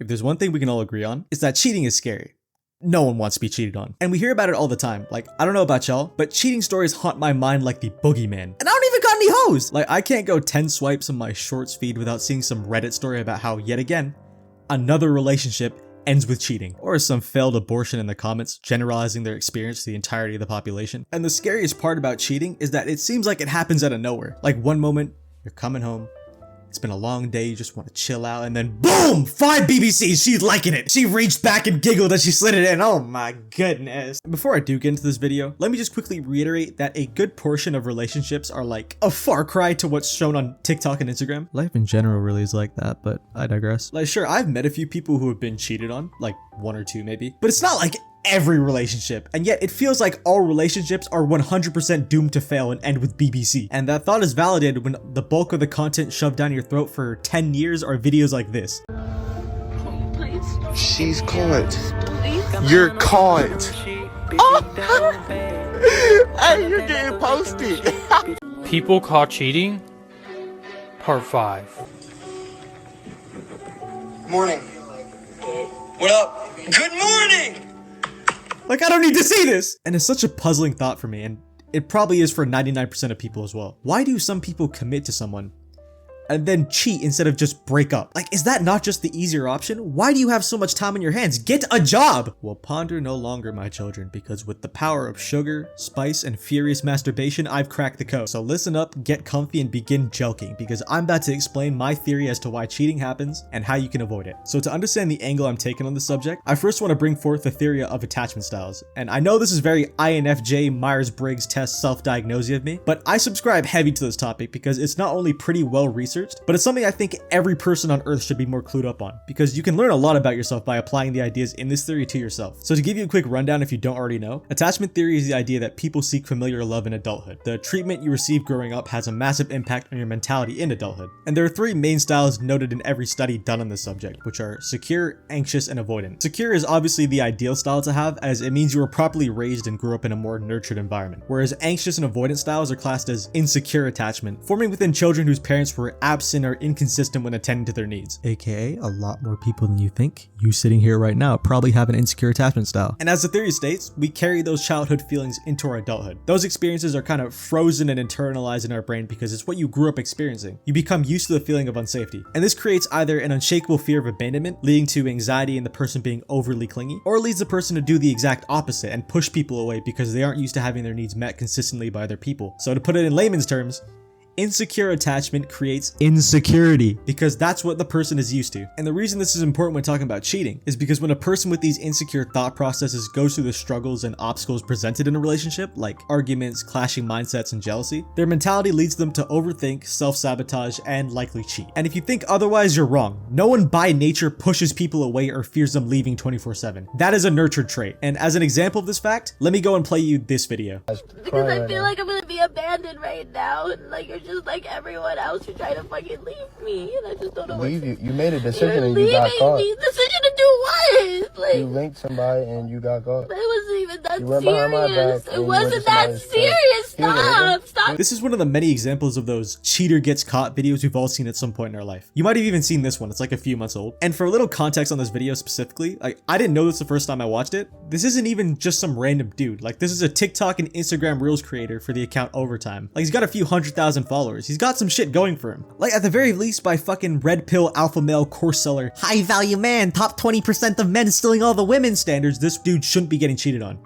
If there's one thing we can all agree on, it's that cheating is scary. No one wants to be cheated on. And we hear about it all the time. Like, I don't know about y'all, but cheating stories haunt my mind like the boogeyman. And I don't even got any hoes! Like, I can't go 10 swipes on my shorts feed without seeing some Reddit story about how, yet again, another relationship ends with cheating. Or some failed abortion in the comments, generalizing their experience to the entirety of the population. And the scariest part about cheating is that it seems like it happens out of nowhere. Like, one moment, you're coming home, it's been a long day, you just want to chill out, and then boom! 5 BBCs, she's liking it! She reached back and giggled as she slid it in, oh my goodness. Before I do get into this video, let me just quickly reiterate that a good portion of relationships are like a far cry to what's shown on TikTok and Instagram. Life in general really is like that, but I digress. Like, sure, I've met a few people who have been cheated on, like 1 or 2 maybe, but it's not like every relationship, and yet it feels like all relationships are 100% doomed to fail and end with BBC. And that thought is validated when the bulk of the content shoved down your throat for 10 years are videos like this. Please. She's caught. Please. You're caught. Oh. Hey, you're getting posted. People caught cheating? Part 5. Morning. What up? Good morning! Like, I don't need to see this! And it's such a puzzling thought for me, and it probably is for 99% of people as well. Why do some people commit to someone and then cheat instead of just break up? Like, is that not just the easier option? Why do you have so much time on your hands? Get a job! Well, ponder no longer, my children, because with the power of sugar, spice, and furious masturbation, I've cracked the code. So listen up, get comfy, and begin jelking, because I'm about to explain my theory as to why cheating happens and how you can avoid it. So to understand the angle I'm taking on the subject, I first want to bring forth the theory of attachment styles. And I know this is very INFJ Myers-Briggs test self-diagnosis of me, but I subscribe heavy to this topic because it's not only pretty well researched, but it's something I think every person on earth should be more clued up on, because you can learn a lot about yourself by applying the ideas in this theory to yourself. So to give you a quick rundown if you don't already know, attachment theory is the idea that people seek familiar love in adulthood. The treatment you receive growing up has a massive impact on your mentality in adulthood. And there are 3 main styles noted in every study done on this subject, which are secure, anxious, and avoidant. Secure is obviously the ideal style to have, as it means you were properly raised and grew up in a more nurtured environment. Whereas anxious and avoidant styles are classed as insecure attachment, forming within children whose parents were absent or inconsistent when attending to their needs. AKA, a lot more people than you think. You sitting here right now probably have an insecure attachment style. And as the theory states, we carry those childhood feelings into our adulthood. Those experiences are kind of frozen and internalized in our brain because it's what you grew up experiencing. You become used to the feeling of unsafety. And this creates either an unshakable fear of abandonment, leading to anxiety in the person being overly clingy, or leads the person to do the exact opposite and push people away because they aren't used to having their needs met consistently by other people. So to put it in layman's terms, insecure attachment creates insecurity because that's what the person is used to. And the reason this is important when talking about cheating is because when a person with these insecure thought processes goes through the struggles and obstacles presented in a relationship, like arguments, clashing mindsets, and jealousy, their mentality leads them to overthink, self-sabotage, and likely cheat. And if you think otherwise, you're wrong. No one by nature pushes people away or fears them leaving 24/7. That is a nurtured trait. And as an example of this fact, let me go and play you this video. Because I feel like I'm gonna be abandoned right now, and like you're just like everyone else, you're trying to fucking leave me, and I just don't know what Leave you. You made a decision you're and you got leaving caught. me. Decision to do what? Like, You linked somebody and you got caught. it wasn't even that You went behind my serious. back It and you went wasn't to that somebody's place. serious. Here, Stop. Stop. This is one of the many examples of those cheater gets caught videos we've all seen at some point in our life. You might have even seen this one, it's like a few months old. And for a little context on this video specifically, like, I didn't know this the first time I watched it. This isn't even just some random dude. Like, this is a TikTok and Instagram Reels creator for the account Overtime. Like, he's got a few 100,000 followers. He's got some shit going for him. Like, at the very least, by fucking red pill alpha male course seller, high value man, top 20% of men stealing all the women standards, this dude shouldn't be getting cheated on.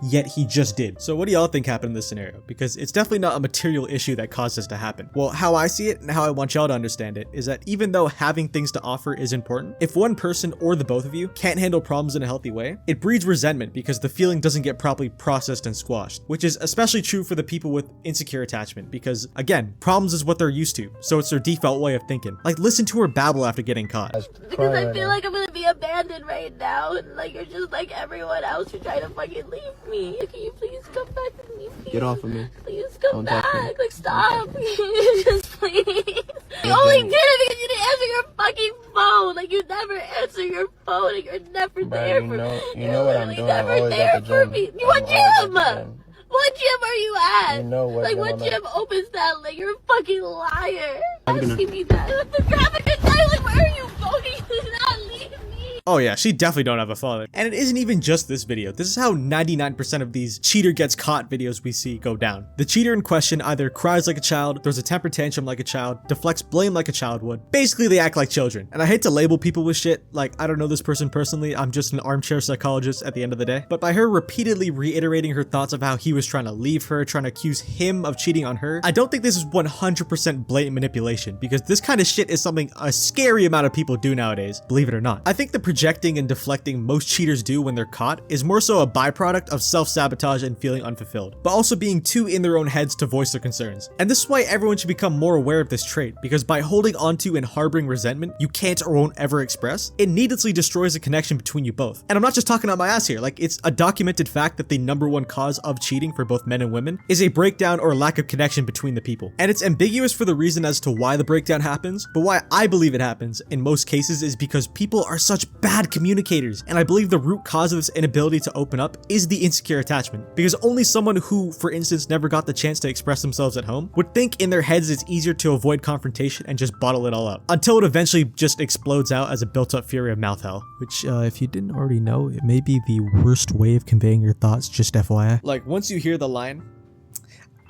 Yet he just did. So what do y'all think happened in this scenario? Because it's definitely not a material issue that caused this to happen. Well, how I see it and how I want y'all to understand it is that even though having things to offer is important, if one person or the both of you can't handle problems in a healthy way, it breeds resentment because the feeling doesn't get properly processed and squashed, which is especially true for the people with insecure attachment because, again, problems is what they're used to, so it's their default way of thinking. Like, listen to her babble after getting caught. Because I feel like I'm gonna be abandoned right now, and like you're just like everyone else, you're trying to fucking leave me. Can you please come back to me? Please? Get off of me. Please come Don't touch me. back. Like, stop. Just please. You only did it because you didn't answer your fucking phone. Like, you never answer your phone, and you're never there for me. You know what I'm You're doing. I'm never always there at the for gym. me. I'm What always at gym? the gym. What gym are you at? You know what Like, gym what I'm at. gym opens that? Like, you're a fucking liar. Asking me that. The graphic design, like, where are you going? You're not leaving. Oh yeah, she definitely don't have a father. And it isn't even just this video. This is how 99% of these cheater gets caught videos we see go down. The cheater in question either cries like a child, throws a temper tantrum like a child, deflects blame like a child would. Basically, they act like children. And I hate to label people with shit, like I don't know this person personally, I'm just an armchair psychologist at the end of the day. But by her repeatedly reiterating her thoughts of how he was trying to leave her, trying to accuse him of cheating on her, I don't think this is 100% blatant manipulation, because this kind of shit is something a scary amount of people do nowadays, believe it or not. I think the projecting and deflecting most cheaters do when they're caught is more so a byproduct of self-sabotage and feeling unfulfilled, but also being too in their own heads to voice their concerns. And this is why everyone should become more aware of this trait, because by holding onto and harboring resentment you can't or won't ever express, it needlessly destroys the connection between you both. And I'm not just talking out my ass here, like it's a documented fact that the #1 cause of cheating for both men and women is a breakdown or lack of connection between the people. And it's ambiguous for the reason as to why the breakdown happens, but why I believe it happens in most cases is because people are such bad communicators. And I believe the root cause of this inability to open up is the insecure attachment, because only someone who, for instance, never got the chance to express themselves at home would think in their heads it's easier to avoid confrontation and just bottle it all up, until it eventually just explodes out as a built-up fury of mouth hell. Which, if you didn't already know, it may be the worst way of conveying your thoughts, just FYI. Like, once you hear the line,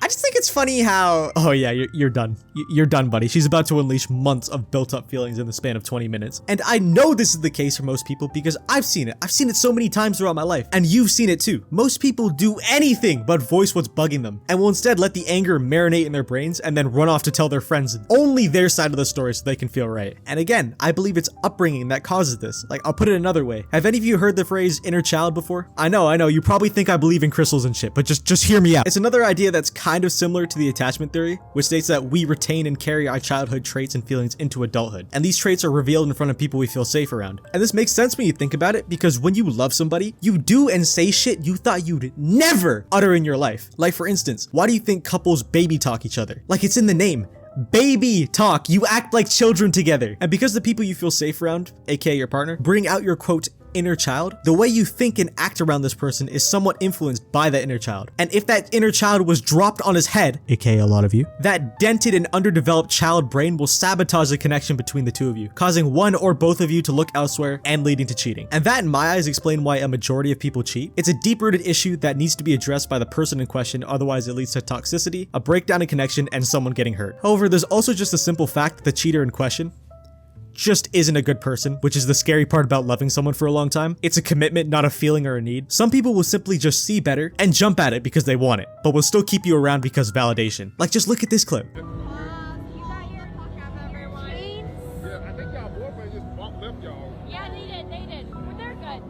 I just think it's funny how, oh yeah, you're done. You're done, buddy. She's about to unleash months of built-up feelings in the span of 20 minutes. And I know this is the case for most people because I've seen it. I've seen it so many times throughout my life. And you've seen it too. Most people do anything but voice what's bugging them, and will instead let the anger marinate in their brains and then run off to tell their friends only their side of the story so they can feel right. And again, I believe it's upbringing that causes this. Like, I'll put it another way. Have any of you heard the phrase inner child before? I know, you probably think I believe in crystals and shit, but just hear me out. It's another idea that's kind of similar to the attachment theory, which states that we retain and carry our childhood traits and feelings into adulthood. And these traits are revealed in front of people we feel safe around. And this makes sense when you think about it, because when you love somebody, you do and say shit you thought you'd never utter in your life. Like, for instance, why do you think couples baby talk each other? Like, it's in the name. Baby talk. You act like children together. And because the people you feel safe around, aka your partner, bring out your quote inner child, the way you think and act around this person is somewhat influenced by that inner child. And if that inner child was dropped on his head, aka a lot of you, that dented and underdeveloped child brain will sabotage the connection between the two of you, causing one or both of you to look elsewhere and leading to cheating. And that, in my eyes, explains why a majority of people cheat. It's a deep-rooted issue that needs to be addressed by the person in question, otherwise it leads to toxicity, a breakdown in connection, and someone getting hurt. However, there's also just a simple fact that the cheater in question just isn't a good person, which is the scary part about loving someone for a long time. It's a commitment, not a feeling or a need. Some people will simply just see better and jump at it because they want it, but will still keep you around because of validation. Like, just look at this clip. Yeah, I think y'all boyfriend just bumped left y'all. Yeah, they did. But they're good.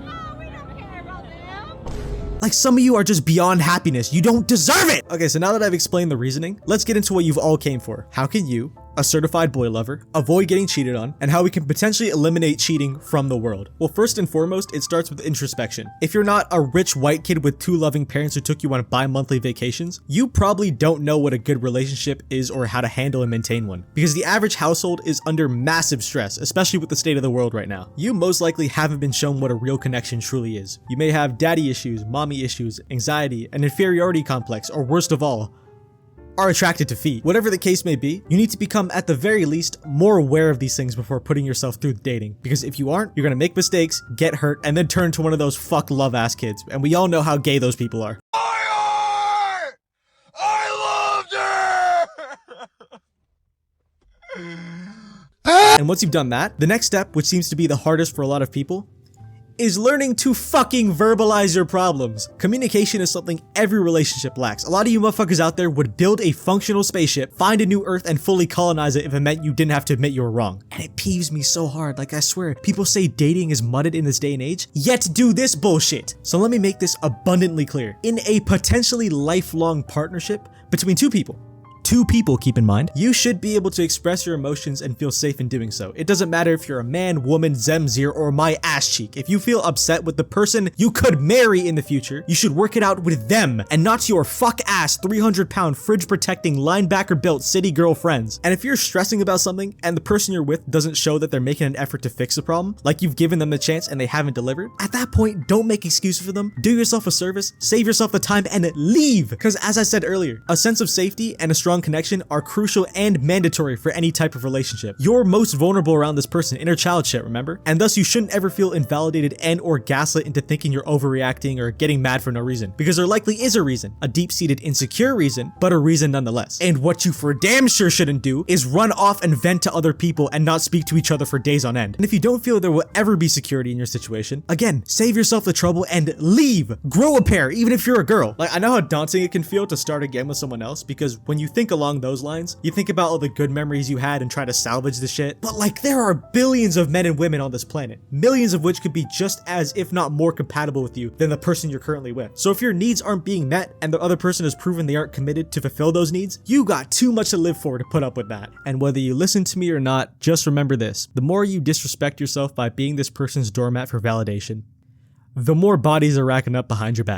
Oh, we don't care about them. Like, some of you are just beyond happiness. You don't deserve it! Okay, so now that I've explained the reasoning, let's get into what you've all came for. How can you, a certified boy lover, avoid getting cheated on, and how we can potentially eliminate cheating from the world? Well, first and foremost, it starts with introspection. If you're not a rich white kid with 2 loving parents who took you on bi-monthly vacations, you probably don't know what a good relationship is or how to handle and maintain one. Because the average household is under massive stress, especially with the state of the world right now. You most likely haven't been shown what a real connection truly is. You may have daddy issues, mommy issues, anxiety, an inferiority complex, or worst of all, are attracted to feet. Whatever the case may be, you need to become, at the very least, more aware of these things before putting yourself through dating. Because if you aren't, you're gonna make mistakes, get hurt, and then turn into one of those fuck love ass kids. And we all know how gay those people are. I loved her! And once you've done that, the next step, which seems to be the hardest for a lot of people, is learning to fucking verbalize your problems. Communication is something every relationship lacks. A lot of you motherfuckers out there would build a functional spaceship, find a new Earth, and fully colonize it if it meant you didn't have to admit you were wrong. And it peeves me so hard. Like, I swear, people say dating is mudded in this day and age, yet do this bullshit. So let me make this abundantly clear. In a potentially lifelong partnership between two people, keep in mind, you should be able to express your emotions and feel safe in doing so. It doesn't matter if you're a man, woman, Zemzir, or my ass cheek. If you feel upset with the person you could marry in the future, you should work it out with them and not your fuck ass 300-pound fridge protecting linebacker built city girlfriends. And if you're stressing about something and the person you're with doesn't show that they're making an effort to fix the problem, like you've given them the chance and they haven't delivered, at that point, don't make excuses for them. Do yourself a service, save yourself the time, and leave. Because as I said earlier, a sense of safety and a strong strong connection are crucial and mandatory for any type of relationship. You're most vulnerable around this person, inner child shit, remember? And thus you shouldn't ever feel invalidated and or gaslit into thinking you're overreacting or getting mad for no reason, because there likely is a reason, a deep-seated insecure reason, but a reason nonetheless. And what you for damn sure shouldn't do is run off and vent to other people and not speak to each other for days on end. And if you don't feel there will ever be security in your situation, again, save yourself the trouble and leave. Grow a pair, even if you're a girl. Like, I know how daunting it can feel to start again with someone else, because when you think along those lines, you think about all the good memories you had and try to salvage the shit. But like, there are billions of men and women on this planet, millions of which could be just as, if not more compatible with you than the person you're currently with. So if your needs aren't being met and the other person has proven they aren't committed to fulfill those needs, you got too much to live for to put up with that. And whether you listen to me or not, just remember this: the more you disrespect yourself by being this person's doormat for validation, the more bodies are racking up behind your back.